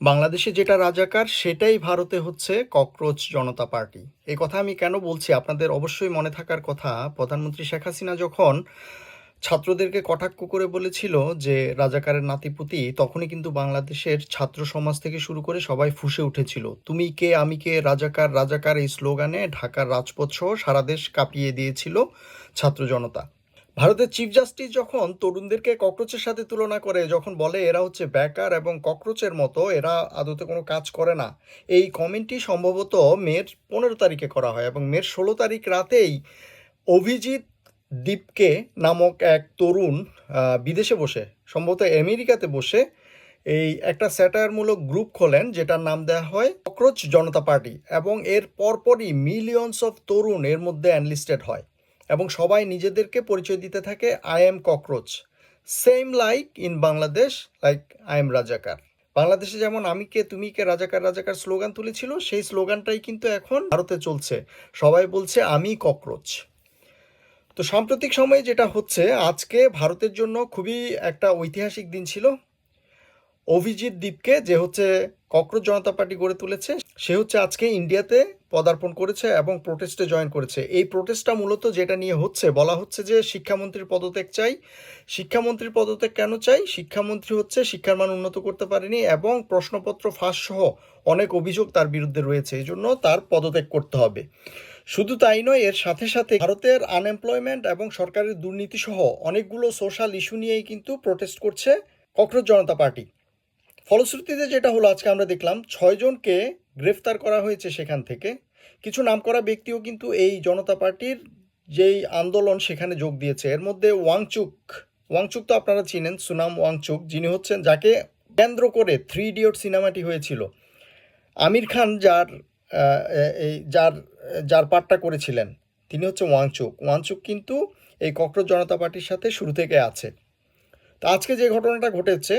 বাংলাদেশে যেটা রাজাকার সেটাই ভারতে হচ্ছে ককরোচ জনতা পার্টি। এই কথা আমি কেন বলছি আপনাদের অবশ্যই মনে থাকার কথা, প্রধানমন্ত্রী শেখ হাসিনা যখন ছাত্রদেরকে কটাক্ষ করে বলেছিল যে রাজাকারের নাতিপুতি, তখনই কিন্তু বাংলাদেশের ছাত্র সমাজ থেকে শুরু করে সবাই ফুঁসে উঠেছিল। তুমি কে আমি কে, রাজাকার রাজাকার এই স্লোগানে ঢাকার রাজপথ সহ সারা দেশ কাঁপিয়ে দিয়েছিল ছাত্র জনতা। ভারতের চিফ জাস্টিস যখন তরুণদেরকে ককরোচের সাথে তুলনা করে, যখন বলে এরা হচ্ছে বেকার এবং ককরোচের মতো, এরা আদতে কোনো কাজ করে না, এই কমেন্টটি সম্ভবত মের 15 তারিখে করা হয় এবং মের 16 তারিখ রাতেই অভিজিৎ দীপকে নামক এক তরুণ বিদেশে বসে, সম্ভবত আমেরিকাতে বসে, এই একটা স্যাটায়ারমূলক গ্রুপ খোলেন যেটার নাম দেওয়া হয় ককরোচ জনতা পার্টি, এবং এর পরপরই মিলিয়নস অফ তরুণ এর মধ্যে অ্যানলিস্টেড হয় এবং সবাই নিজেদেরকে পরিচয় দিতে থাকে I am cockroach. Same like in Bangladesh, like I am রাজাকার। বাংলাদেশে যেমন আমি কে তুমি কে রাজাকার রাজাকার স্লোগান তুলেছিল, সেই স্লোগানটাই কিন্তু এখন ভারতে চলছে। সবাই বলছে আমি ককরোচ। তো সাম্প্রতিক সময়ে যেটা হচ্ছে, আজকে ভারতের জন্য খুবই একটা ঐতিহাসিক দিন ছিল। অভিজিৎ দীপকে, যে হচ্ছে ককরোচ জনতা পার্টি গড়ে তুলেছে, সে হচ্ছে আজকে ইন্ডিয়াতে পদার্পণ করেছে এবং প্রোটেস্টে জয়েন করেছে। এই প্রোটেস্টটা মূলত যেটা নিয়ে হচ্ছে, বলা হচ্ছে যে শিক্ষামন্ত্রীর পদত্যাগ চাই। শিক্ষামন্ত্রীর পদত্যাগ কেন চাই? শিক্ষামন্ত্রী হচ্ছে শিক্ষার মান উন্নত করতে পারেনি এবং প্রশ্নপত্র ফাঁস সহ অনেক অভিযোগ তার বিরুদ্ধে রয়েছে, এই জন্য তার পদত্যাগ করতে হবে। শুধু তাই নয়, এর সাথে সাথে ভারতের আনএমপ্লয়মেন্ট এবং সরকারের দুর্নীতি সহ অনেকগুলো সোশ্যাল ইস্যু নিয়েই কিন্তু প্রোটেস্ট করছে ককরোচ জনতা পার্টি। ফলশ্রুতিতে যেটা হলো, আজকে আমরা দেখলাম 6 জনকে গ্রেফতার করা হয়েছে সেখান থেকে। কিছু নামকরা ব্যক্তিও কিন্তু এই জনতা পার্টির যেই আন্দোলন সেখানে যোগ দিয়েছে। এর মধ্যে ওয়াংচুক, ওয়াংচুক তো আপনারা চিনেন, সুনাম ওয়াংচুক, যিনি হচ্ছেন, যাকে কেন্দ্র করে 3 ইডিয়ট সিনেমাটি হয়েছিল। আমির খান যার এই যার যার পাঠটা করেছিলেন, তিনি হচ্ছে ওয়াংচুক। ওয়াংচুক কিন্তু এই ককরোচ জনতা পার্টির সাথে শুরু থেকে আছে। তো আজকে যে ঘটনাটা ঘটেছে,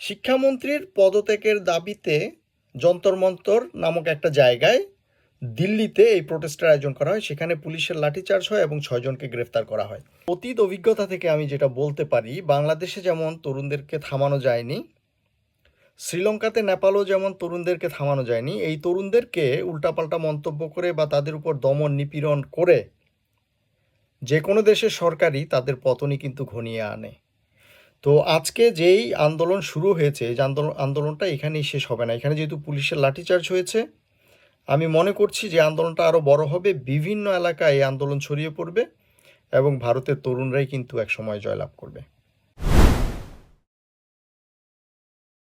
শিক্ষামন্ত্রীর পদত্যাগের দাবিতে যন্তর মন্তর নামক একটা জায়গায় দিল্লিতে এই প্রোটেস্টের আয়োজন করা হয়। সেখানে পুলিশের লাঠিচার্জ হয় এবং 6 জনকে গ্রেফতার করা হয়। অতীত অভিজ্ঞতা থেকে আমি যেটা বলতে পারি, বাংলাদেশে যেমন তরুণদেরকে থামানো যায়নি, শ্রীলঙ্কাতে নেপালও যেমন তরুণদেরকে থামানো যায়নি, এই তরুণদেরকে উল্টাপাল্টা মন্তব্য করে বা তাদের উপর দমন নিপীড়ন করে যে কোনো দেশের সরকারই তাদের পতনই কিন্তু ঘনিয়ে আনে। তো আজকে যেই আন্দোলন শুরু হয়েছে, এই আন্দোলনটা এখানেই শেষ হবে না। এখানে যেহেতু পুলিশের লাঠিচার্জ হয়েছে, আমি মনে করছি যে আন্দোলনটা আরও বড় হবে, বিভিন্ন এলাকায় এই আন্দোলন ছড়িয়ে পড়বে এবং ভারতের তরুণরাই কিন্তু একসময় জয়লাভ করবে।